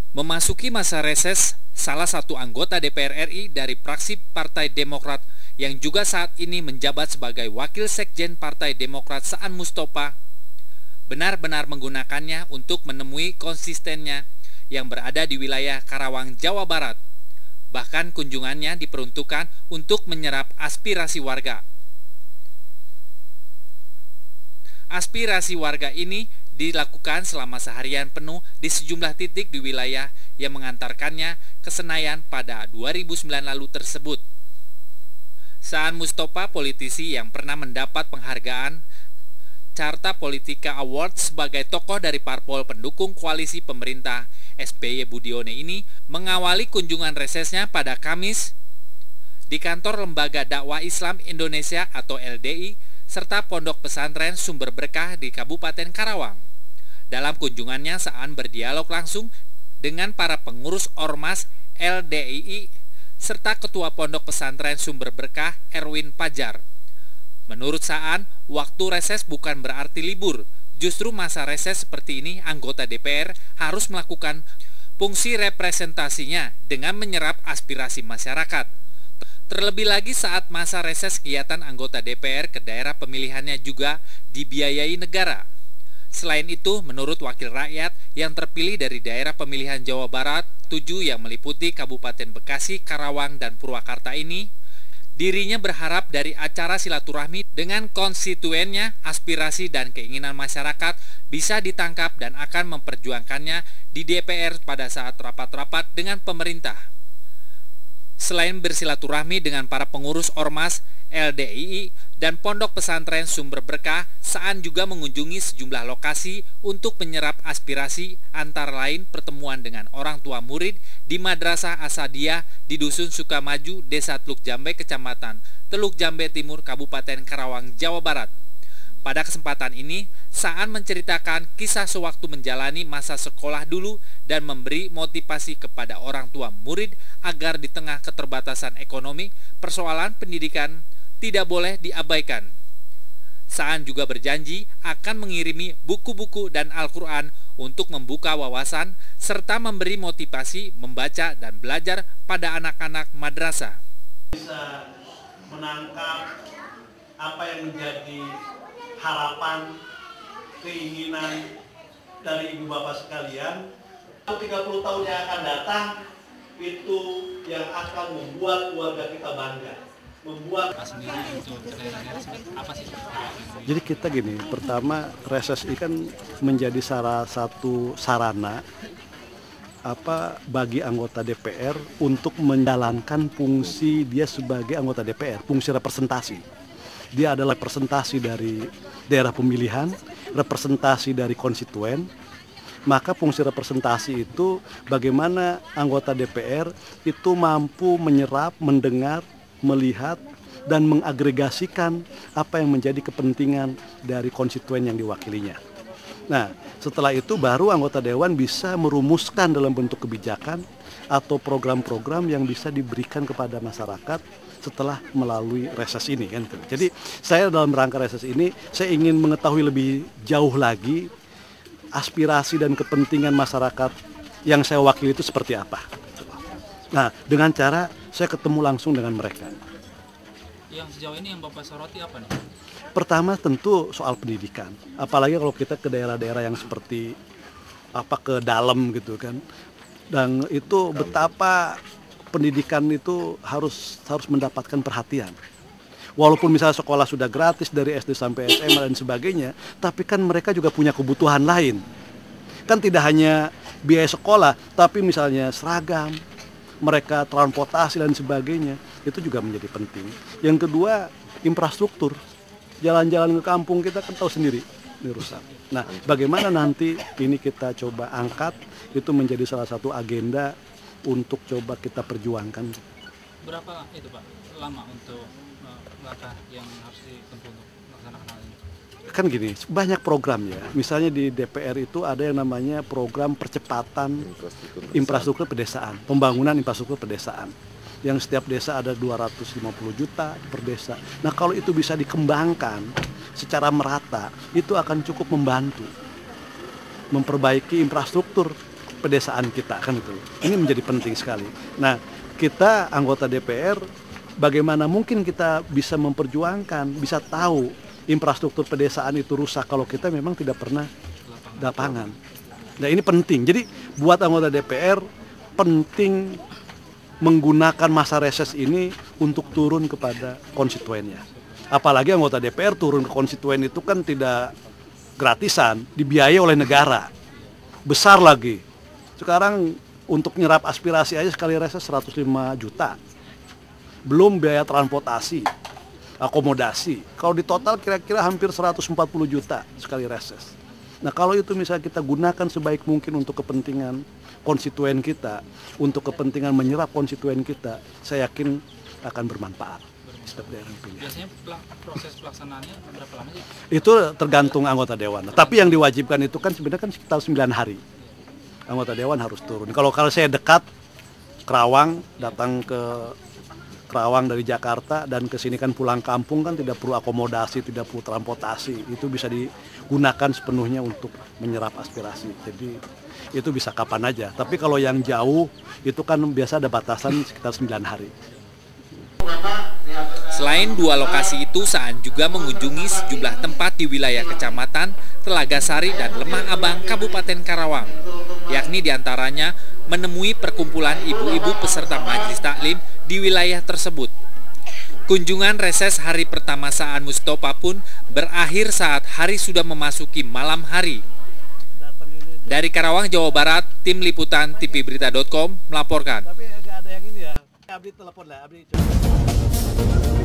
Memasuki masa reses, salah satu anggota DPR RI dari fraksi Partai Demokrat yang juga saat ini menjabat sebagai Wakil Sekjen Partai Demokrat Saan Mustopha benar-benar menggunakannya untuk menemui konsistennya yang berada di wilayah Karawang, Jawa Barat. Bahkan kunjungannya diperuntukkan untuk menyerap aspirasi warga. Aspirasi warga ini dilakukan selama seharian penuh di sejumlah titik di wilayah yang mengantarkannya ke Senayan pada 2009 lalu tersebut. Saan Mustopha, politisi yang pernah mendapat penghargaan Carta Politika Award sebagai tokoh dari parpol pendukung koalisi pemerintah SBY Budiono ini mengawali kunjungan resesnya pada Kamis di kantor Lembaga Dakwah Islam Indonesia atau LDI serta Pondok Pesantren Sumber Berkah di Kabupaten Karawang. Dalam kunjungannya, Saan berdialog langsung dengan para pengurus Ormas LDII serta Ketua Pondok Pesantren Sumber Berkah Erwin Pajar. Menurut Saan, waktu reses bukan berarti libur. Justru masa reses seperti ini, anggota DPR harus melakukan fungsi representasinya dengan menyerap aspirasi masyarakat. Terlebih lagi saat masa reses, kegiatan anggota DPR ke daerah pemilihannya juga dibiayai negara. Selain itu, menurut wakil rakyat yang terpilih dari daerah pemilihan Jawa Barat 7 yang meliputi Kabupaten Bekasi, Karawang, dan Purwakarta ini, dirinya berharap dari acara silaturahmi dengan konstituennya, aspirasi dan keinginan masyarakat bisa ditangkap dan akan memperjuangkannya di DPR pada saat rapat-rapat dengan pemerintah. Selain bersilaturahmi dengan para pengurus Ormas, LDII, dan Pondok Pesantren Sumber Berkah, Saan juga mengunjungi sejumlah lokasi untuk menyerap aspirasi, antara lain pertemuan dengan orang tua murid di Madrasah Asadiyah di Dusun Sukamaju, Desa Teluk Jambe, Kecamatan Teluk Jambe Timur, Kabupaten Karawang, Jawa Barat. Pada kesempatan ini, Saan menceritakan kisah sewaktu menjalani masa sekolah dulu dan memberi motivasi kepada orang tua murid agar di tengah keterbatasan ekonomi, persoalan pendidikan tidak boleh diabaikan. Saan juga berjanji akan mengirimi buku-buku dan Al-Quran untuk membuka wawasan serta memberi motivasi membaca dan belajar pada anak-anak madrasah. Bisa menangkap apa yang menjadi harapan, keinginan dari ibu bapak sekalian. 30 tahun yang akan datang itu yang akan membuat keluarga kita bangga. Jadi kita gini, pertama reses ini kan menjadi salah satu sarana bagi anggota DPR untuk menjalankan fungsi dia sebagai anggota DPR, fungsi representasi. Dia adalah representasi dari daerah pemilihan, representasi dari konstituen. Maka fungsi representasi itu bagaimana anggota DPR itu mampu menyerap, mendengar, melihat, dan mengagregasikan apa yang menjadi kepentingan dari konstituen yang diwakilinya. Nah, setelah itu baru anggota dewan bisa merumuskan dalam bentuk kebijakan atau program-program yang bisa diberikan kepada masyarakat setelah melalui reses ini kan. Jadi saya dalam rangka reses ini saya ingin mengetahui lebih jauh lagi aspirasi dan kepentingan masyarakat yang saya wakili itu seperti apa. Nah, dengan cara saya ketemu langsung dengan mereka. Yang sejauh ini yang Bapak soroti apa nih? Pertama tentu soal pendidikan. Apalagi kalau kita ke daerah-daerah yang seperti ke dalam gitu kan. Dan itu betapa pendidikan itu harus mendapatkan perhatian. Walaupun misalnya sekolah sudah gratis dari SD sampai SMA dan sebagainya, tapi kan mereka juga punya kebutuhan lain. Kan tidak hanya biaya sekolah, tapi misalnya seragam, mereka transportasi dan sebagainya, itu juga menjadi penting. Yang kedua, infrastruktur. Jalan-jalan ke kampung kita kan tahu sendiri, ini rusak. Nah, bagaimana nanti ini kita coba angkat, itu menjadi salah satu agenda untuk coba kita perjuangkan. Berapa itu Pak, lama untuk langkah yang harus ditempuh untuk melaksanakan hal ini? Kan gini, banyak program ya. Misalnya di DPR itu ada yang namanya program percepatan infrastruktur pedesaan, pembangunan infrastruktur pedesaan. Yang setiap desa ada 250 juta per desa. Nah, kalau itu bisa dikembangkan secara merata, itu akan cukup membantu memperbaiki infrastruktur pedesaan kita kan itu. Ini menjadi penting sekali. Nah, kita anggota DPR bagaimana mungkin kita bisa memperjuangkan, bisa tahu infrastruktur pedesaan itu rusak kalau kita memang tidak pernah lapangan. Nah, ini penting. Jadi buat anggota DPR penting menggunakan masa reses ini untuk turun kepada konstituennya. Apalagi anggota DPR turun ke konstituen itu kan tidak gratisan, dibiayai oleh negara. Besar lagi. Sekarang untuk nyerap aspirasi aja sekali reses 105 juta. Belum biaya transportasi, akomodasi. Kalau di total kira-kira hampir 140 juta sekali reses. Nah, kalau itu misalnya kita gunakan sebaik mungkin untuk kepentingan konstituen kita, untuk kepentingan menyerap konstituen kita, saya yakin akan bermanfaat. Biasanya proses pelaksanaannya berapa lama sih? Itu tergantung anggota dewan. Tapi yang diwajibkan itu kan sebenarnya kan sekitar 9 hari. Anggota dewan harus turun. Kalau saya dekat Kerawang, datang ke Kerawang dari Jakarta dan ke sini kan pulang kampung kan tidak perlu akomodasi, tidak perlu transportasi. Itu bisa digunakan sepenuhnya untuk menyerap aspirasi. Jadi itu bisa kapan aja. Tapi kalau yang jauh itu kan biasa ada batasan sekitar 9 hari. Selain dua lokasi itu, Saan juga mengunjungi sejumlah tempat di wilayah Kecamatan Telaga Sari dan Lemah Abang, Kabupaten Karawang. Yakni diantaranya menemui perkumpulan ibu-ibu peserta majelis taklim di wilayah tersebut. Kunjungan reses hari pertama Saan Mustofa pun berakhir saat hari sudah memasuki malam hari. Dari Karawang, Jawa Barat, Tim Liputan tvberita.com melaporkan. Tapi ada yang ini ya, Abdi telepon lah, Abdi coba.